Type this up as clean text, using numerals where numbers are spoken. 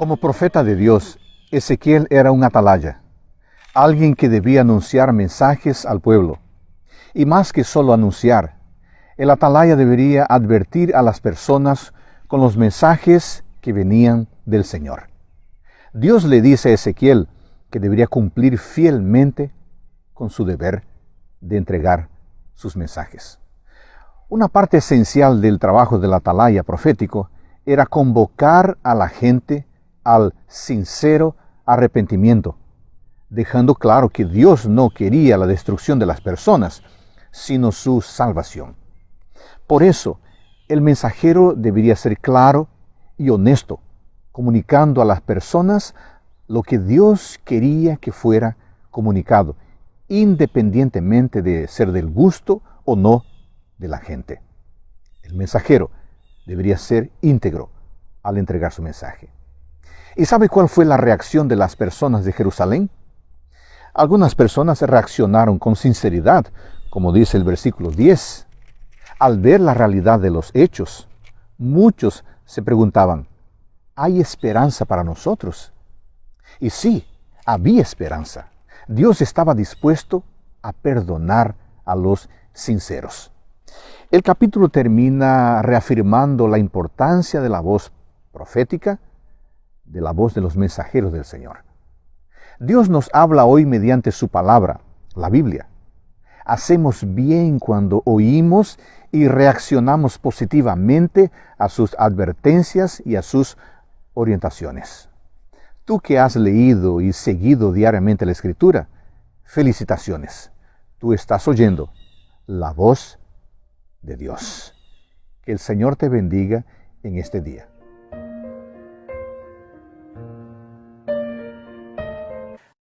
Como profeta de Dios, Ezequiel era un atalaya, alguien que debía anunciar mensajes al pueblo. Y más que solo anunciar, el atalaya debería advertir a las personas con los mensajes que venían del Señor. Dios le dice a Ezequiel que debería cumplir fielmente con su deber de entregar sus mensajes. Una parte esencial del trabajo del atalaya profético era convocar a la gente al sincero arrepentimiento, dejando claro que Dios no quería la destrucción de las personas, sino su salvación. Por eso, el mensajero debería ser claro y honesto, comunicando a las personas lo que Dios quería que fuera comunicado, independientemente de ser del gusto o no de la gente. El mensajero debería ser íntegro al entregar su mensaje. ¿Y sabe cuál fue la reacción de las personas de Jerusalén? Algunas personas reaccionaron con sinceridad, como dice el versículo 10. Al ver la realidad de los hechos, muchos se preguntaban, ¿hay esperanza para nosotros? Y sí, había esperanza. Dios estaba dispuesto a perdonar a los sinceros. El capítulo termina reafirmando la importancia de la voz profética, de la voz de los mensajeros del Señor. Dios nos habla hoy mediante su palabra, la Biblia. Hacemos bien cuando oímos y reaccionamos positivamente a sus advertencias y a sus orientaciones. Tú que has leído y seguido diariamente la Escritura, felicitaciones. Tú estás oyendo la voz de Dios. Que el Señor te bendiga en este día.